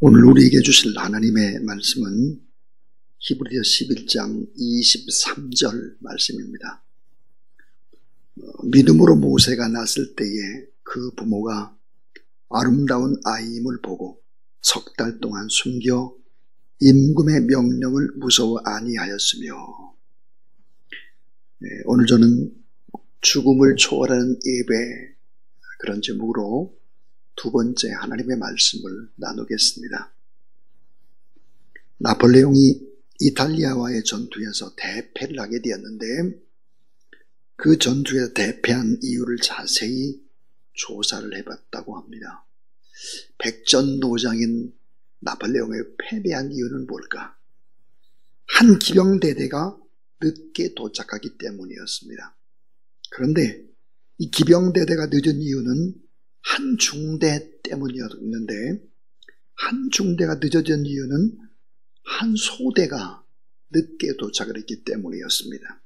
오늘 우리에게 주실 하나님의 말씀은 히브리서 11장 23절 말씀입니다. 믿음으로 모세가 났을 때에 그 부모가 아름다운 아이임을 보고 석 달 동안 숨겨 임금의 명령을 무서워 아니하였으며. 오늘 저는 죽음을 초월하는 예배, 그런 제목으로 두 번째 하나님의 말씀을 나누겠습니다. 나폴레옹이 이탈리아와의 전투에서 대패를 하게 되었는데 그 전투에서 대패한 이유를 자세히 조사를 해봤다고 합니다. 백전노장인 나폴레옹의 패배한 이유는 뭘까? 한 기병대대가 늦게 도착하기 때문이었습니다. 그런데 이 기병대대가 늦은 이유는 한 중대 때문이었는데, 한 중대가 늦어진 이유는 한 소대가 늦게 도착을 했기 때문이었습니다.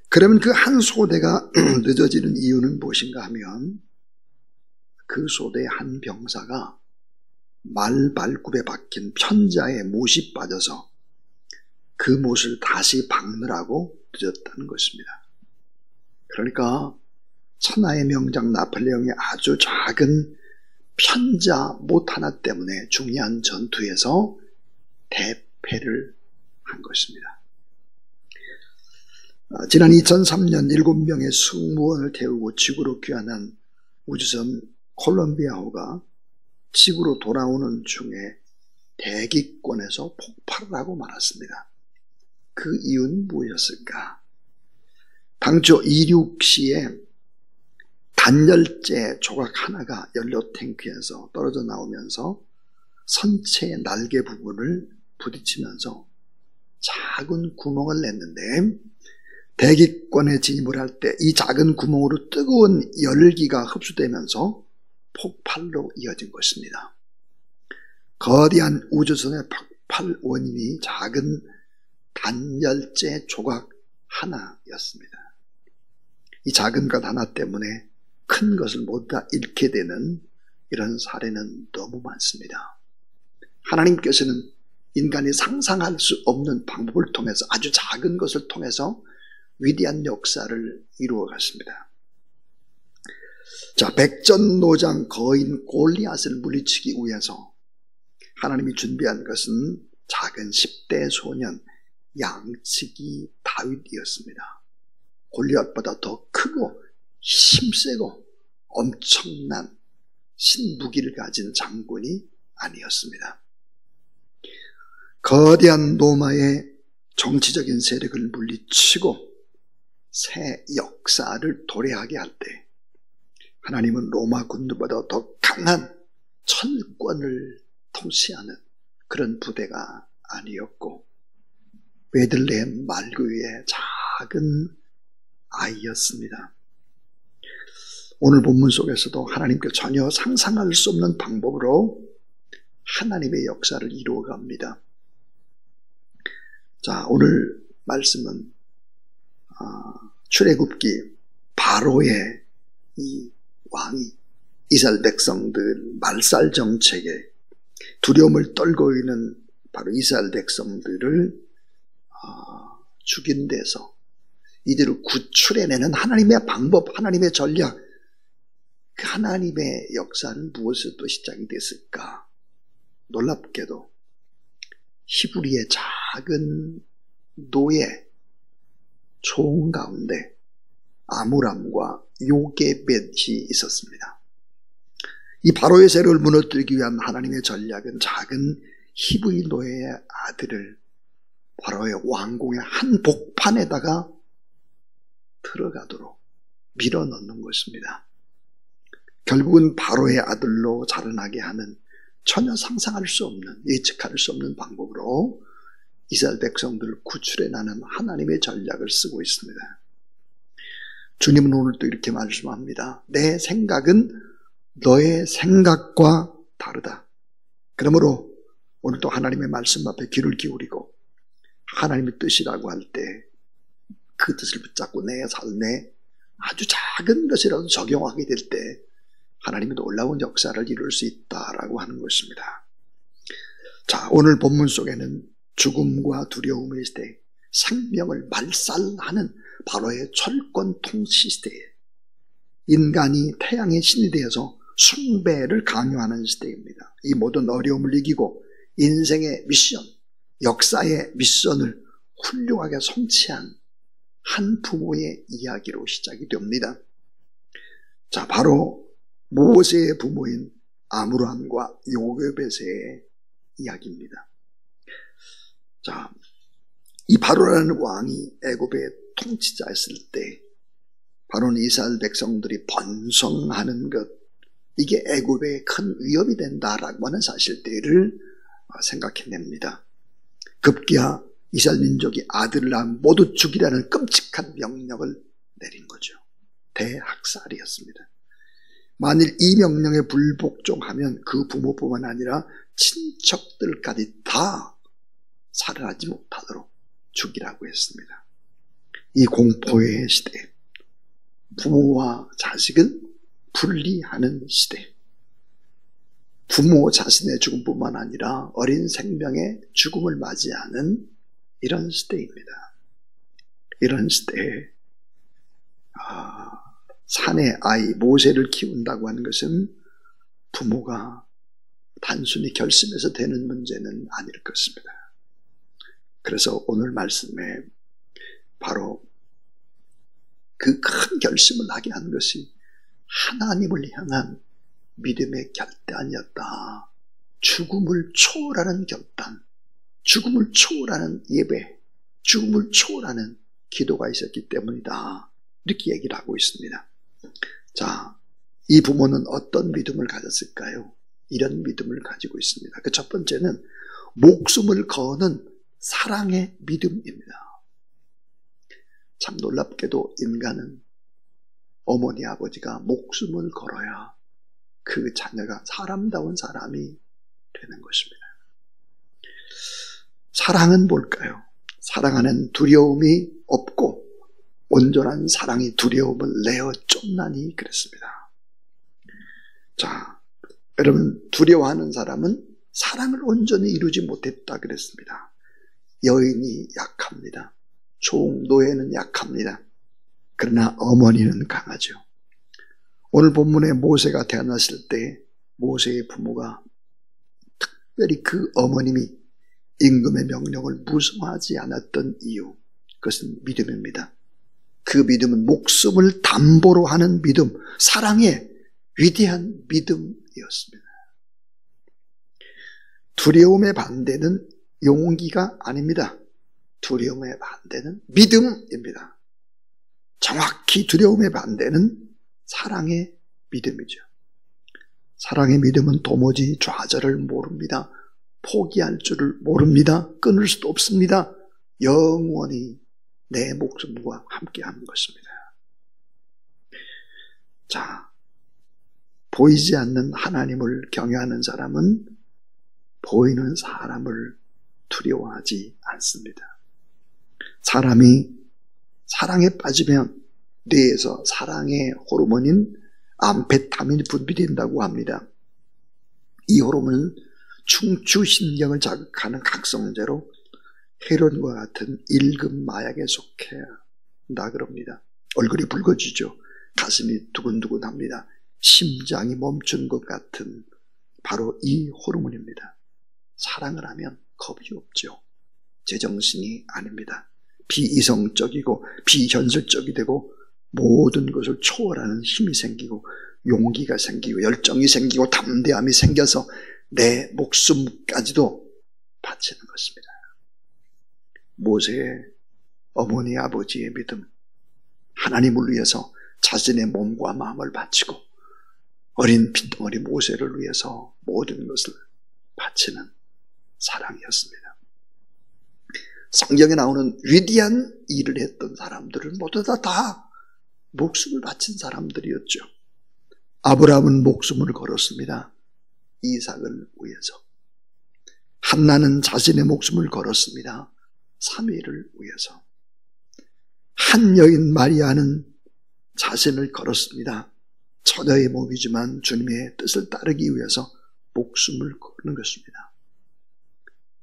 그러면 그 한 소대가 늦어지는 이유는 무엇인가 하면, 그 소대의 한 병사가 말발굽에 박힌 편자에 못이 빠져서 그 못을 다시 박느라고 늦었다는 것입니다. 그러니까 천하의 명장 나폴레옹의 아주 작은 편자 못 하나 때문에 중요한 전투에서 대패를 한 것입니다. 지난 2003년 7명의 승무원을 태우고 지구로 귀환한 우주선 콜럼비아호가 지구로 돌아오는 중에 대기권에서 폭발을 하고 말았습니다. 그 이유는 무엇이었을까? 당초 이륙시에 단열재 조각 하나가 연료 탱크에서 떨어져 나오면서 선체의 날개 부분을 부딪히면서 작은 구멍을 냈는데, 대기권에 진입을 할 때 이 작은 구멍으로 뜨거운 열기가 흡수되면서 폭발로 이어진 것입니다. 거대한 우주선의 폭발 원인이 작은 단열재 조각 하나였습니다. 이 작은 것 하나 때문에 큰 것을 모두 다 잃게 되는 이런 사례는 너무 많습니다. 하나님께서는 인간이 상상할 수 없는 방법을 통해서, 아주 작은 것을 통해서 위대한 역사를 이루어 갔습니다. 자, 백전노장 거인 골리앗을 물리치기 위해서 하나님이 준비한 것은 작은 10대 소년 양치기 다윗이었습니다. 골리앗보다 더 크고 힘세고 엄청난 신무기를 가진 장군이 아니었습니다. 거대한 로마의 정치적인 세력을 물리치고 새 역사를 도래하게 할 때 하나님은 로마 군대보다 더 강한 천권을 통치하는 그런 부대가 아니었고, 베들레헴 말구유의 작은 아이였습니다. 오늘 본문 속에서도 하나님께 전혀 상상할 수 없는 방법으로 하나님의 역사를 이루어갑니다. 자, 오늘 말씀은 출애굽기 바로의 이 왕이 이스라엘 백성들 말살 정책에 두려움을 떨고 있는 바로 이스라엘 백성들을 죽인 데서 이들을 구출해내는 하나님의 방법, 하나님의 전략, 그 하나님의 역사는 무엇으로 시작이 됐을까? 놀랍게도 히브리의 작은 노예 총 가운데 아므람과 요게벳이 있었습니다. 이 바로의 세력을 무너뜨리기 위한 하나님의 전략은 작은 히브리 노예의 아들을 바로의 왕궁의 한 복판에다가 들어가도록 밀어넣는 것입니다. 결국은 바로의 아들로 자라나게 하는 전혀 상상할 수 없는, 예측할 수 없는 방법으로 이스라엘 백성들을 구출해내는 하나님의 전략을 쓰고 있습니다. 주님은 오늘도 이렇게 말씀합니다. 내 생각은 너의 생각과 다르다. 그러므로 오늘도 하나님의 말씀 앞에 귀를 기울이고 하나님의 뜻이라고 할 때 그 뜻을 붙잡고 내 삶에 아주 작은 것이라도 적용하게 될 때 하나님의 놀라운 역사를 이룰 수 있다라고 하는 것입니다. 자, 오늘 본문 속에는 죽음과 두려움의 시대, 생명을 말살하는 바로의 철권 통치 시대에 인간이 태양의 신이 되어서 숭배를 강요하는 시대입니다. 이 모든 어려움을 이기고 인생의 미션, 역사의 미션을 훌륭하게 성취한 한 부모의 이야기로 시작이 됩니다. 자, 바로 모세의 부모인 아므람과 요게벳의 이야기입니다. 자, 이 바로라는 왕이 애굽의 통치자였을 때 바로는 이스라엘 백성들이 번성하는 것, 이게 애굽에 큰 위협이 된다라고 하는 사실들을 생각해냅니다. 급기야 이스라엘 민족이 아들을 낳으면 모두 죽이라는 끔찍한 명령을 내린 거죠. 대학살이었습니다. 만일 이 명령에 불복종하면 그 부모뿐만 아니라 친척들까지 다 살아나지 못하도록 죽이라고 했습니다. 이 공포의 시대, 부모와 자식을 분리하는 시대, 부모 자신의 죽음뿐만 아니라 어린 생명의 죽음을 맞이하는 이런 시대입니다. 이런 시대에 산의 아이 모세를 키운다고 하는 것은 부모가 단순히 결심해서 되는 문제는 아닐 것입니다. 그래서 오늘 말씀에 바로 그 큰 결심을 하게 한 것이 하나님을 향한 믿음의 결단이었다. 죽음을 초월하는 결단, 죽음을 초월하는 예배, 죽음을 초월하는 기도가 있었기 때문이다. 이렇게 얘기를 하고 있습니다. 자, 이 부모는 어떤 믿음을 가졌을까요? 이런 믿음을 가지고 있습니다. 그 첫 번째는 목숨을 거는 사랑의 믿음입니다. 참 놀랍게도 인간은 어머니 아버지가 목숨을 걸어야 그 자녀가 사람다운 사람이 되는 것입니다. 사랑은 뭘까요? 사랑 안에는 두려움이 없고 온전한 사랑이 두려움을 내어 쫓나니 그랬습니다. 자, 여러분, 두려워하는 사람은 사랑을 온전히 이루지 못했다 그랬습니다. 여인이 약합니다. 종노예는 약합니다. 그러나 어머니는 강하죠. 오늘 본문에 모세가 태어났을 때 모세의 부모가 특별히 그 어머님이 임금의 명령을 무성하지 않았던 이유, 그것은 믿음입니다. 그 믿음은 목숨을 담보로 하는 믿음, 사랑의 위대한 믿음이었습니다. 두려움의 반대는 용기가 아닙니다. 두려움의 반대는 믿음입니다. 정확히 두려움의 반대는 사랑의 믿음이죠. 사랑의 믿음은 도무지 좌절을 모릅니다. 포기할 줄을 모릅니다. 끊을 수도 없습니다. 영원히 내 목숨과 함께하는 것입니다. 자, 보이지 않는 하나님을 경외하는 사람은 보이는 사람을 두려워하지 않습니다. 사람이 사랑에 빠지면 뇌에서 사랑의 호르몬인 암페타민이 분비된다고 합니다. 이 호르몬은 충추신경을 자극하는 각성제로 헤로인과 같은 1급 마약에 속해야 한다 그럽니다. 얼굴이 붉어지죠. 가슴이 두근두근합니다. 심장이 멈춘 것 같은 바로 이 호르몬입니다. 사랑을 하면 겁이 없죠. 제정신이 아닙니다. 비이성적이고 비현실적이 되고 모든 것을 초월하는 힘이 생기고 용기가 생기고 열정이 생기고 담대함이 생겨서 내 목숨까지도 바치는 것입니다. 모세의 어머니 아버지의 믿음, 하나님을 위해서 자신의 몸과 마음을 바치고 어린 핏덩어리 모세를 위해서 모든 것을 바치는 사랑이었습니다. 성경에 나오는 위대한 일을 했던 사람들은 모두 다 목숨을 바친 사람들이었죠. 아브라함은 목숨을 걸었습니다. 이삭을 위해서. 한나는 자신의 목숨을 걸었습니다. 사무엘을 위해서. 한 여인 마리아는 자신을 걸었습니다. 처녀의 몸이지만 주님의 뜻을 따르기 위해서 목숨을 거는 것입니다.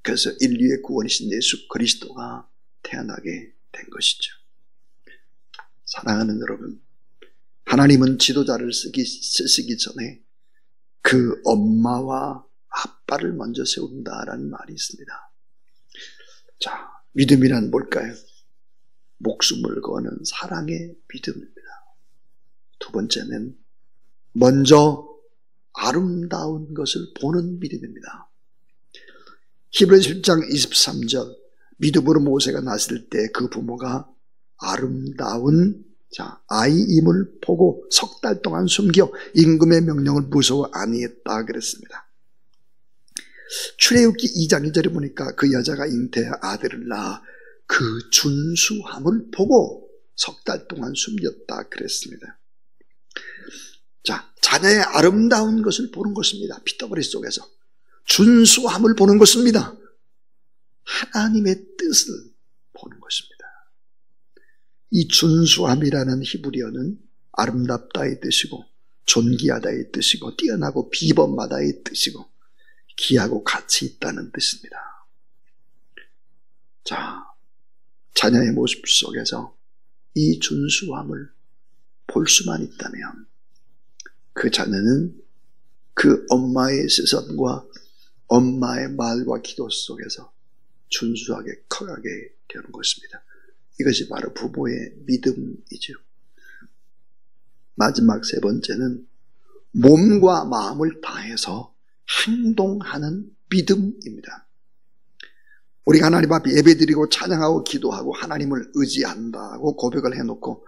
그래서 인류의 구원이신 예수 그리스도가 태어나게 된 것이죠. 사랑하는 여러분, 하나님은 지도자를 쓰시기 전에 그 엄마와 아빠를 먼저 세운다라는 말이 있습니다. 자, 믿음이란 뭘까요? 목숨을 거는 사랑의 믿음입니다. 두 번째는 먼저 아름다운 것을 보는 믿음입니다. 히브리서 10장 23절, 믿음으로 모세가 낳았을 때 그 부모가 아름다운 아이임을 보고 석 달 동안 숨겨 임금의 명령을 무서워 아니했다 그랬습니다. 출애굽기 2장 2절에 보니까 그 여자가 잉태해 아들을 낳아 그 준수함을 보고 석 달 동안 숨겼다 그랬습니다. 자, 자녀의 아름다운 것을 보는 것입니다. 피터거리 속에서 준수함을 보는 것입니다. 하나님의 뜻을 보는 것입니다. 이 준수함이라는 히브리어는 아름답다의 뜻이고 존귀하다의 뜻이고 뛰어나고 비범하다의 뜻이고 귀하고 가치 있다는 뜻입니다. 자, 자녀의 모습 속에서 이 준수함을 볼 수만 있다면 그 자녀는 그 엄마의 시선과 엄마의 말과 기도 속에서 준수하게 커가게 되는 것입니다. 이것이 바로 부모의 믿음이죠. 마지막 세 번째는 몸과 마음을 다해서 행동하는 믿음입니다. 우리가 하나님 앞에 예배드리고 찬양하고 기도하고 하나님을 의지한다고 고백을 해놓고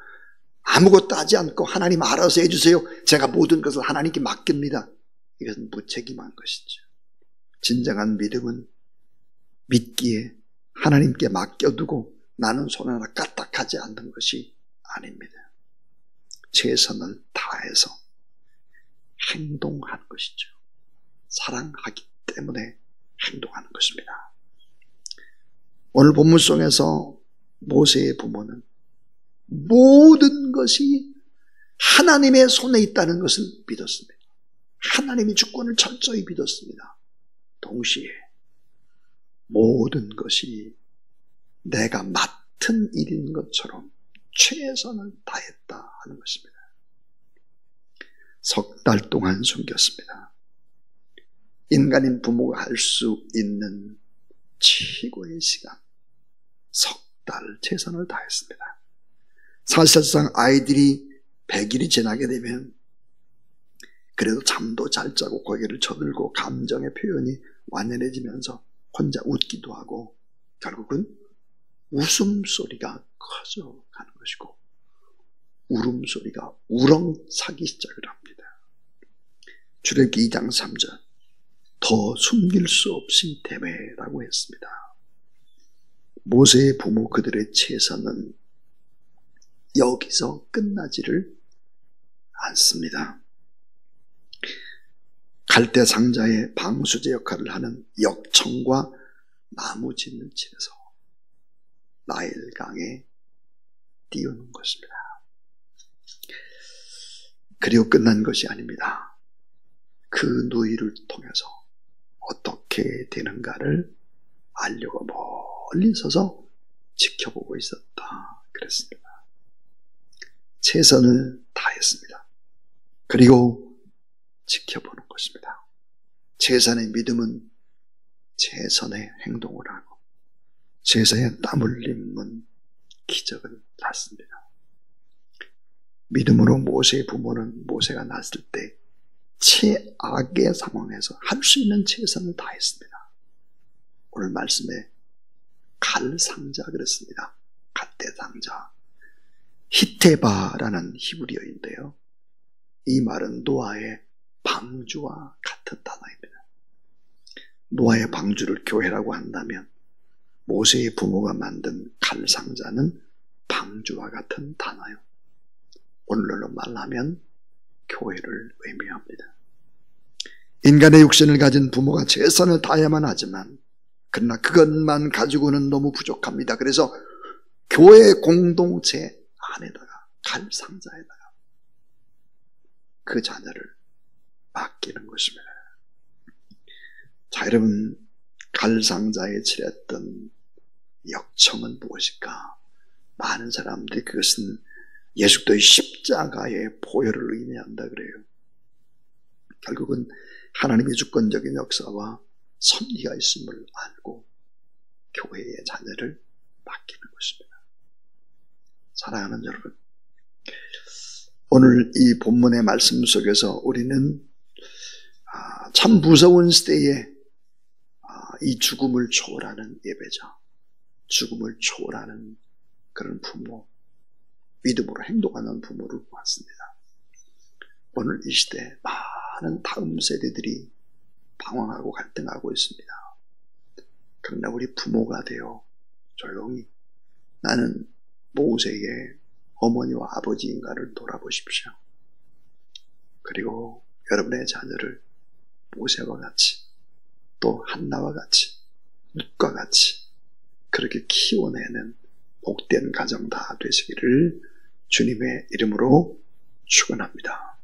아무것도 하지 않고 하나님 알아서 해주세요, 제가 모든 것을 하나님께 맡깁니다, 이것은 무책임한 것이죠. 진정한 믿음은 믿기에 하나님께 맡겨두고 나는 손 하나 까딱하지 않는 것이 아닙니다. 최선을 다해서 행동하는 것이죠. 사랑하기 때문에 행동하는 것입니다. 오늘 본문 속에서 모세의 부모는 모든 것이 하나님의 손에 있다는 것을 믿었습니다. 하나님이 주권을 철저히 믿었습니다. 동시에 모든 것이 내가 맡은 일인 것처럼 최선을 다했다 하는 것입니다. 석 달 동안 숨겼습니다. 인간인 부모가 할 수 있는 최고의 시간, 석 달 최선을 다했습니다. 사실상 아이들이 100일이 지나게 되면 그래도 잠도 잘 자고 고개를 저들고 감정의 표현이 완연해지면서 혼자 웃기도 하고 결국은 웃음소리가 커져가는 것이고 울음소리가 우렁차기 시작을 합니다. 출애굽기 2장 3절, 더 숨길 수 없이 대매라고 했습니다. 모세의 부모 그들의 최선은 여기서 끝나지를 않습니다. 갈대 상자의 방수제 역할을 하는 역청과 나무 짓는 집에서 나일강에 띄우는 것입니다. 그리고 끝난 것이 아닙니다. 그 누이를 통해서 어떻게 되는가를 알려고 멀리 서서 지켜보고 있었다 그랬습니다. 최선을 다했습니다. 그리고 지켜보는 것입니다. 최선의 믿음은 최선의 행동을 하고 최선의 땀 흘림은 기적을 낳습니다. 믿음으로 모세의 부모는 모세가 낳았을 때 최악의 상황에서 할 수 있는 최선을 다했습니다. 오늘 말씀에 갈상자 그랬습니다. 갓대상자. 히테바라는 히브리어인데요. 이 말은 노아의 방주와 같은 단어입니다. 노아의 방주를 교회라고 한다면 모세의 부모가 만든 갈상자는 방주와 같은 단어요. 오늘날로 말하면 교회를 의미합니다. 인간의 육신을 가진 부모가 최선을 다해야만 하지만 그러나 그것만 가지고는 너무 부족합니다. 그래서 교회 공동체 안에다가 갈상자에다가 그 자녀를 맡기는 것입니다. 자, 여러분, 갈상자에 치렀던 역청은 무엇일까? 많은 사람들이 그것은 예수 그리스도의 십자가의 보혈을 의미한다 그래요. 결국은 하나님의 주권적인 역사와 섭리가 있음을 알고 교회의 자녀를 맡기는 것입니다. 사랑하는 여러분, 오늘 이 본문의 말씀 속에서 우리는 참 무서운 시대에 이 죽음을 초월하는 예배자, 죽음을 초월하는 그런 부모, 믿음으로 행동하는 부모를 보았습니다. 오늘 이 시대에 많은 다음 세대들이 방황하고 갈등하고 있습니다. 그러나 우리 부모가 되어 조용히 나는 모세의 어머니와 아버지인가를 돌아보십시오. 그리고 여러분의 자녀를 모세와 같이 또 한나와 같이 룻과 같이 그렇게 키워내는 복된 가정 다 되시기를 주님의 이름으로 축원합니다.